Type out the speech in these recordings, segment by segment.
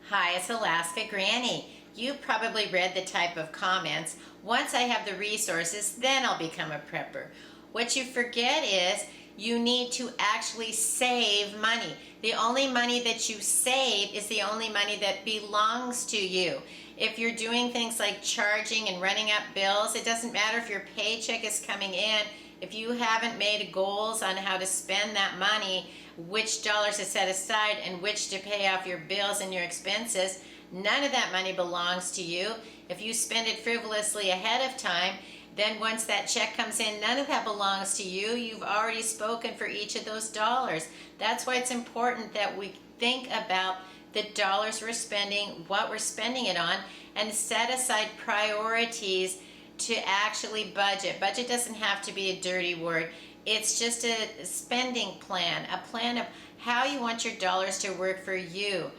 Hi, it's Alaska Granny. You probably read the type of comments, once I have the resources, then I'll become a prepper. What you forget is you need to actually save money. The only money that you save is the only money that belongs to you. If you're doing things like charging and running up bills, it doesn't matter if your paycheck is coming in. If you haven't made goals on how to spend that money, which dollars to set aside and which to pay off your bills and your expenses, none of that money belongs to you. If you spend it frivolously ahead of time, then once that check comes in, none of that belongs to you. You've already spoken for each of those dollars. That's why it's important that we think about the dollars we're spending, what we're spending it on, and set aside priorities to actually budget. Budget doesn't have to be a dirty word. It's just a spending plan, a plan of how you want your dollars to work for you.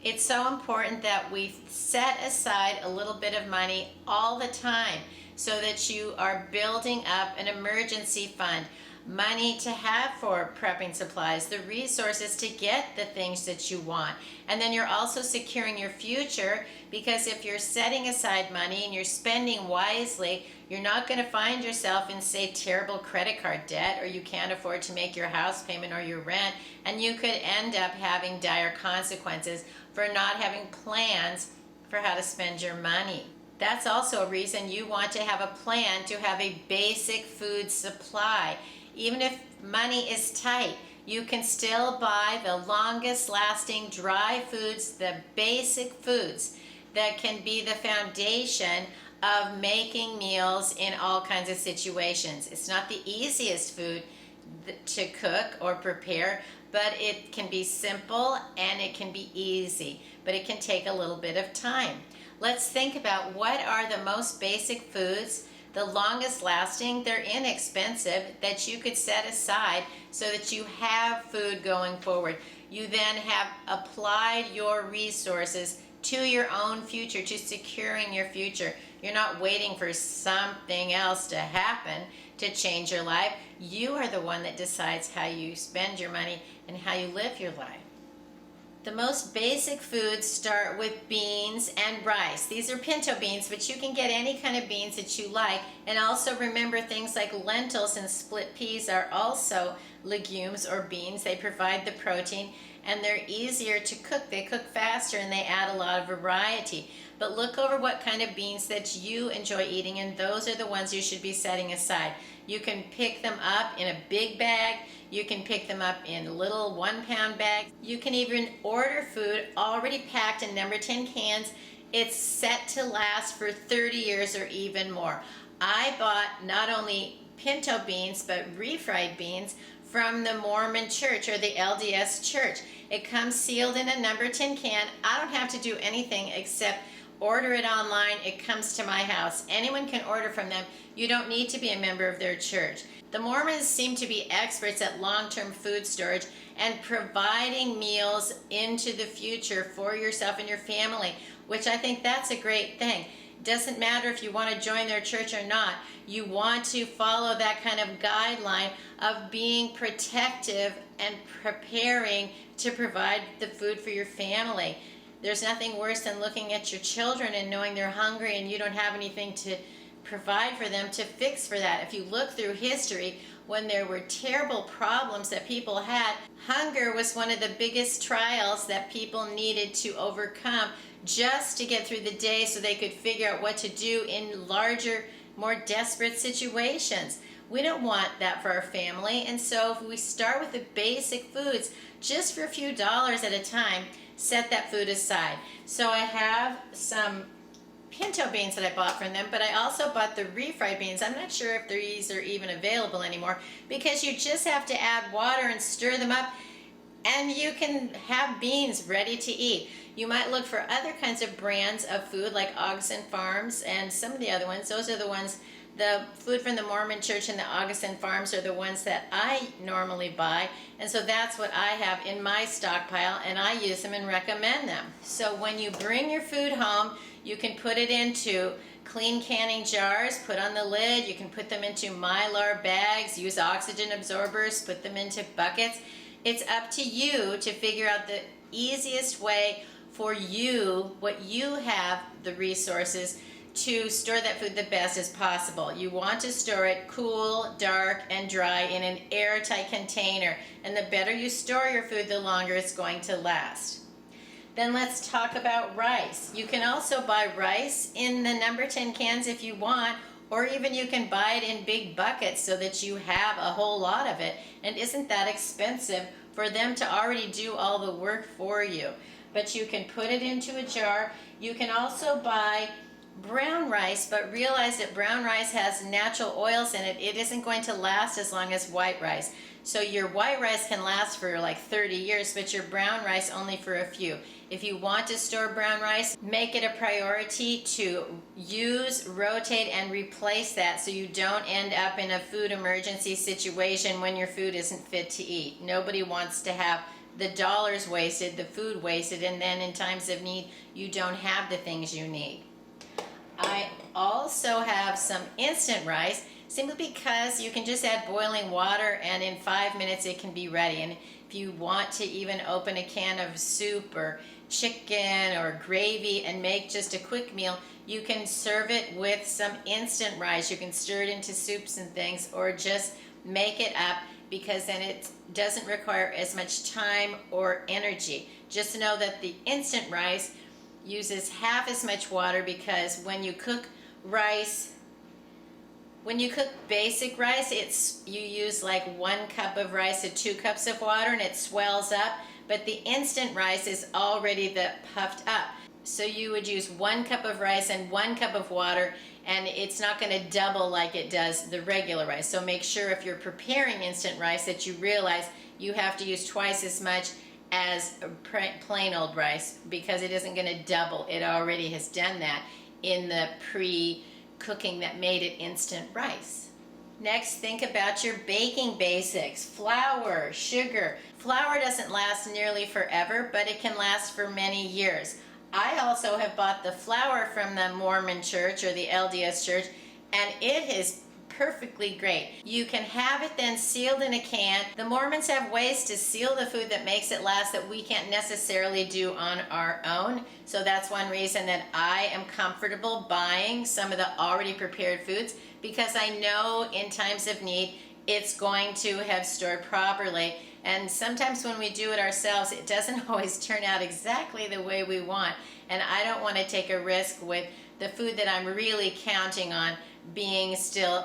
It's so important that we set aside a little bit of money all the time so that you are building up an emergency fund, money to have for prepping supplies, the resources to get the things that you want. And then you're also securing your future, because if you're setting aside money and you're spending wisely, you're not going to find yourself in, say, terrible credit card debt, or you can't afford to make your house payment or your rent, and you could end up having dire consequences for not having plans for how to spend your money. That's also a reason you want to have a plan to have a basic food supply. Even if money is tight, you can still buy the longest lasting dry foods, the basic foods that can be the foundation of making meals in all kinds of situations. It's not the easiest food to cook or prepare, but it can be simple and it can be easy, but it can take a little bit of time. Let's think about what are the most basic foods, the longest lasting, they're inexpensive, that you could set aside so that you have food going forward. You then have applied your resources to your own future, to securing your future. You're not waiting for something else to happen to change your life. You are the one that decides how you spend your money and how you live your life. The most basic foods start with beans and rice. These are pinto beans, but you can get any kind of beans that you like. And also remember, things like lentils and split peas are also legumes or beans. They provide the protein and they're easier to cook. They cook faster and they add a lot of variety. But look over what kind of beans that you enjoy eating, and those are the ones you should be setting aside. You can pick them up in a big bag. You can pick them up in little 1-pound bags. You can even order food already packed in number 10 cans. It's set to last for 30 years or even more. I bought not only pinto beans, but refried beans from the Mormon church, or the LDS church. It comes sealed in a number 10 can. I don't have to do anything except order it online. It comes to my house. Anyone can order from them. You don't need to be a member of their church. The Mormons seem to be experts at long-term food storage and providing meals into the future for yourself and your family, which I think that's a great thing. Doesn't matter if you want to join their church or not. You want to follow that kind of guideline of being protective and preparing to provide the food for your family. There's nothing worse than looking at your children and knowing they're hungry and you don't have anything to provide for them to fix for that. If you look through history, when there were terrible problems that people had, hunger was one of the biggest trials that people needed to overcome just to get through the day so they could figure out what to do in larger, more desperate situations. We don't want that for our family, and so if we start with the basic foods, just for a few dollars at a time, set that food aside. So I have some pinto beans that I bought from them, but I also bought the refried beans. I'm not sure if these are even available anymore, because you just have to add water and stir them up and you can have beans ready to eat. You might look for other kinds of brands of food like Augustin Farms and some of the other ones. Those are the ones, the food from the Mormon Church and the Augustin Farms are the ones that I normally buy, and so that's what I have in my stockpile, and I use them and recommend them. So when you bring your food home, you can put it into clean canning jars, put on the lid. You can put them into Mylar bags, use oxygen absorbers, put them into buckets. It's up to you to figure out the easiest way for you, what you have the resources to store that food the best as possible. You want to store it cool, dark, and dry in an airtight container. And the better you store your food, the longer it's going to last. Then let's talk about rice. You can also buy rice in the number 10 cans if you want, or even you can buy it in big buckets so that you have a whole lot of it. And isn't that expensive for them to already do all the work for you? But you can put it into a jar. You can also buy brown rice, but realize that brown rice has natural oils in it. It isn't going to last as long as white rice. So your white rice can last for like 30 years, but your brown rice only for a few. If you want to store brown rice, make it a priority to use, rotate, and replace that so you don't end up in a food emergency situation when your food isn't fit to eat. Nobody wants to have the dollars wasted, the food wasted, and then in times of need, you don't have the things you need. I also have some instant rice, simply because you can just add boiling water and in 5 minutes it can be ready. And if you want to even open a can of soup or chicken or gravy and make just a quick meal, you can serve it with some instant rice. You can stir it into soups and things, or just make it up, because then it doesn't require as much time or energy. Just know that the instant rice uses half as much water, because when you cook rice, when you cook basic rice, you use like 1 cup of rice to 2 cups of water and it swells up, but the instant rice is already puffed up. So you would use 1 cup of rice and 1 cup of water, and it's not going to double like it does the regular rice. So make sure if you're preparing instant rice that you realize you have to use twice as much as plain old rice, because it isn't going to double. It already has done that in the pre-cooking that made it instant rice. Next, think about your baking basics. Flour, sugar. Flour doesn't last nearly forever, but it can last for many years. I also have bought the flour from the Mormon church or the LDS church, and it is perfectly great. You can have it then sealed in a can. The Mormons have ways to seal the food that makes it last that we can't necessarily do on our own. So that's one reason that I am comfortable buying some of the already prepared foods, because I know in times of need it's going to have stored properly. And sometimes when we do it ourselves, it doesn't always turn out exactly the way we want. And I don't want to take a risk with the food that I'm really counting on being still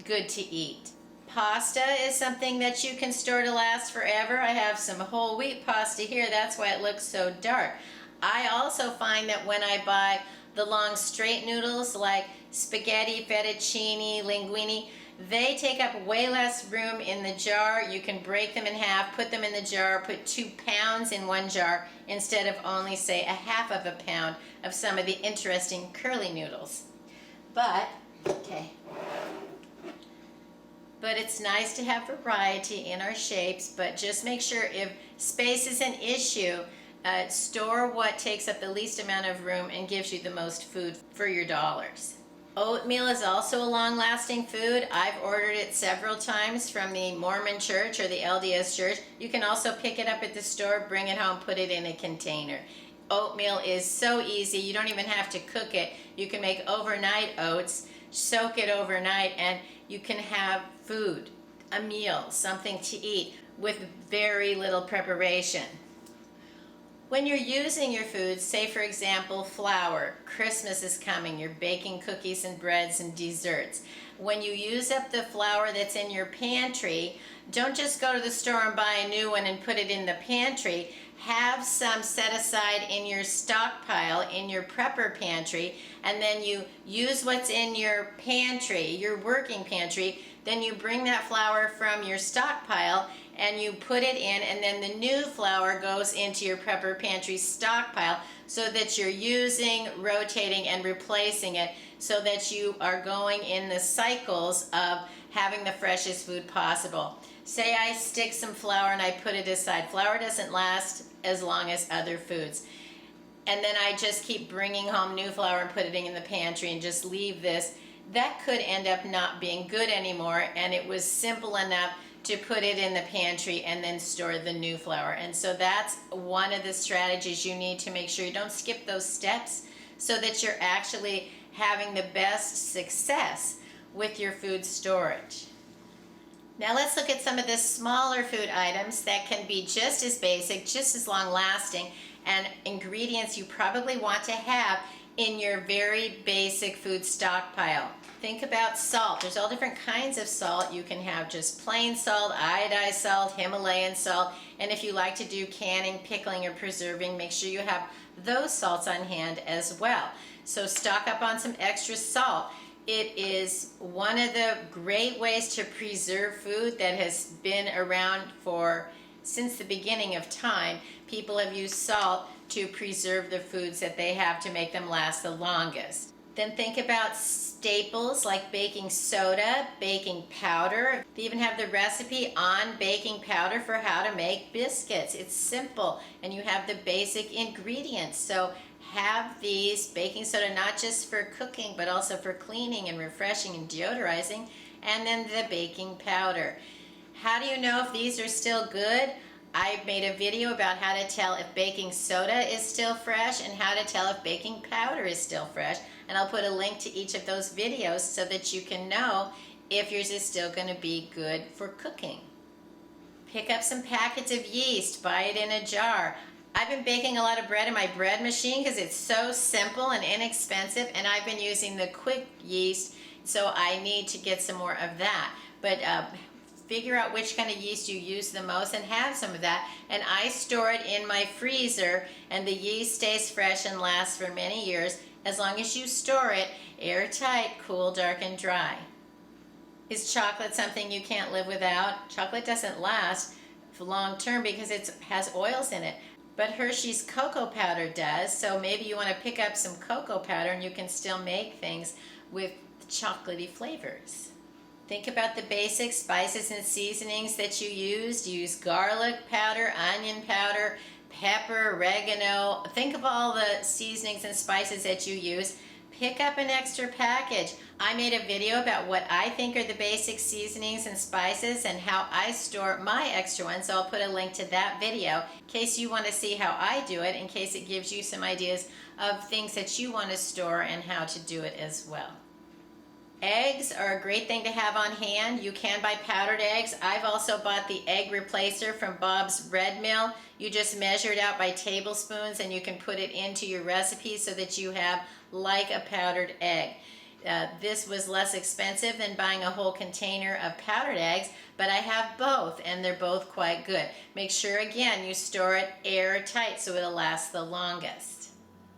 good to eat. Pasta is something that you can store to last forever. I have some whole wheat pasta here. That's why it looks so dark. I also find that when I buy the long straight noodles like spaghetti, fettuccine, linguine, they take up way less room in the jar. You can break them in half, put them in the jar, put 2 pounds in one jar instead of only, say, a half of a pound of some of the interesting curly noodles. But it's nice to have variety in our shapes, but just make sure if space is an issue, store what takes up the least amount of room and gives you the most food for your dollars. Oatmeal is also a long-lasting food. I've ordered it several times from the Mormon church or the LDS church. You can also pick it up at the store, bring it home, put it in a container. Oatmeal is so easy. You don't even have to cook it. You can make overnight oats, soak it overnight, and you can have food, a meal, something to eat with very little preparation. When you're using your foods, say for example flour, Christmas is coming, you're baking cookies and breads and desserts. When you use up the flour that's in your pantry, don't just go to the store and buy a new one and put it in the pantry. Have some set aside in your stockpile, in your prepper pantry, and then you use what's in your pantry, your working pantry, then you bring that flour from your stockpile and you put it in, and then the new flour goes into your prepper pantry stockpile, so that you're using, rotating, and replacing it, so that you are going in the cycles of having the freshest food possible. Say I stick some flour and I put it aside. Flour doesn't last as long as other foods. And then I just keep bringing home new flour and putting it in the pantry and just leave this. That could end up not being good anymore, and it was simple enough to put it in the pantry and then store the new flour. And so that's one of the strategies you need to make sure you don't skip those steps so that you're actually having the best success with your food storage. Now let's look at some of the smaller food items that can be just as basic, just as long lasting, and ingredients you probably want to have in your very basic food stockpile. Think about salt. There's all different kinds of salt. You can have just plain salt, iodized salt, Himalayan salt, and if you like to do canning, pickling, or preserving, make sure you have those salts on hand as well. So stock up on some extra salt. It is one of the great ways to preserve food that has been around since the beginning of time. People have used salt to preserve the foods that they have to make them last the longest. Then think about staples like baking soda, baking powder. They even have the recipe on baking powder for how to make biscuits. It's simple and you have the basic ingredients. So have these baking soda not just for cooking but also for cleaning and refreshing and deodorizing, and then the baking powder. How do you know if these are still good? I made a video about how to tell if baking soda is still fresh and how to tell if baking powder is still fresh, and I'll put a link to each of those videos so that you can know if yours is still going to be good for cooking. Pick up some packets of yeast, buy it in a jar. I've been baking a lot of bread in my bread machine because it's so simple and inexpensive, and I've been using the quick yeast, so I need to get some more of that. But figure out which kind of yeast you use the most and have some of that. And I store it in my freezer, and the yeast stays fresh and lasts for many years as long as you store it airtight, cool, dark, and dry. Is chocolate something you can't live without? Chocolate doesn't last for long term because it has oils in it. But Hershey's cocoa powder does, so maybe you want to pick up some cocoa powder and you can still make things with chocolatey flavors. Think about the basic spices and seasonings that you use. Use garlic powder, onion powder, pepper, oregano. Think of all the seasonings and spices that you use. Pick up an extra package. I made a video about what I think are the basic seasonings and spices and how I store my extra ones, so I'll put a link to that video in case you want to see how I do it, in case it gives you some ideas of things that you want to store and how to do it as well. Eggs are a great thing to have on hand. You can buy powdered eggs. I've also bought the egg replacer from Bob's Bread Mill. You just measure it out by tablespoons and you can put it into your recipe so that you have like a powdered egg. This was less expensive than buying a whole container of powdered eggs, but I have both and they're both quite good. Make sure again you store it airtight so it'll last the longest.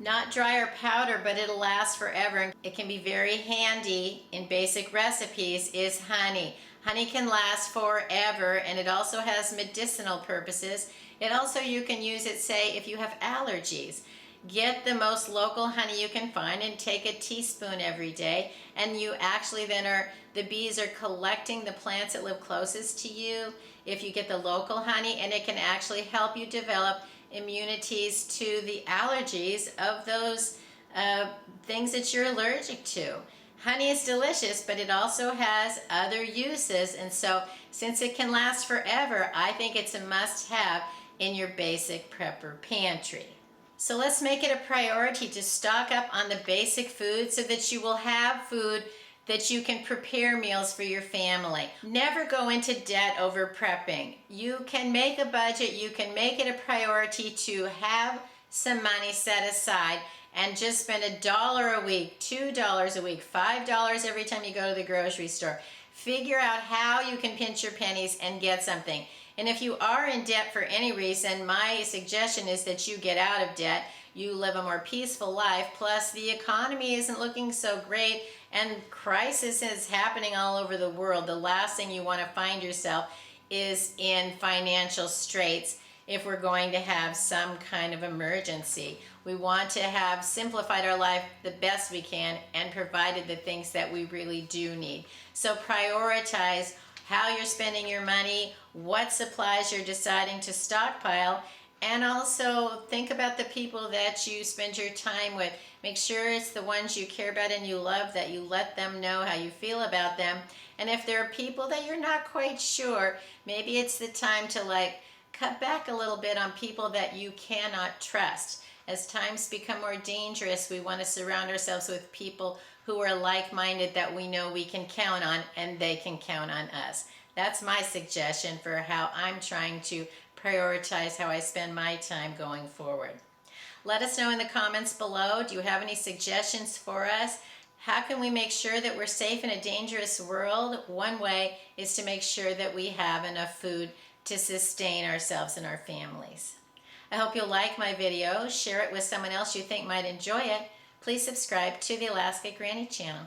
Not dry or powder, but it'll last forever. It can be very handy in basic recipes is honey. Honey can last forever, and it also has medicinal purposes. It also, you can use it, say, if you have allergies. Get the most local honey you can find and take a teaspoon every day, and you actually then the bees are collecting the plants that live closest to you if you get the local honey, and it can actually help you develop immunities to the allergies of those things that you're allergic to. Honey is delicious, but it also has other uses, and so since it can last forever, I think it's a must-have in your basic prepper pantry. So let's make it a priority to stock up on the basic food so that you will have food that you can prepare meals for your family. Never go into debt over prepping. You can make a budget, you can make it a priority to have some money set aside and just spend $1 a week, $2 a week, $5 every time you go to the grocery store. Figure out how you can pinch your pennies and get something. And if you are in debt for any reason, my suggestion is that you get out of debt. You live a more peaceful life, plus the economy isn't looking so great and crisis is happening all over the world. The last thing you want to find yourself is in financial straits if we're going to have some kind of emergency. We want to have simplified our life the best we can and provided the things that we really do need. So prioritize how you're spending your money, what supplies you're deciding to stockpile, And also think about the people that you spend your time with. Make sure it's the ones you care about and you love, that you let them know how you feel about them. And if there are people that you're not quite sure, maybe it's the time to cut back a little bit on people that you cannot trust. As times become more dangerous, we want to surround ourselves with people who are like-minded, that we know we can count on and they can count on us. That's my suggestion for how I'm trying to prioritize how I spend my time going forward. Let us know in the comments below. Do you have any suggestions for us? How can we make sure that we're safe in a dangerous world? One way is to make sure that we have enough food to sustain ourselves and our families. I hope you'll like my video, share it with someone else you think might enjoy it. Please subscribe to the Alaska Granny channel.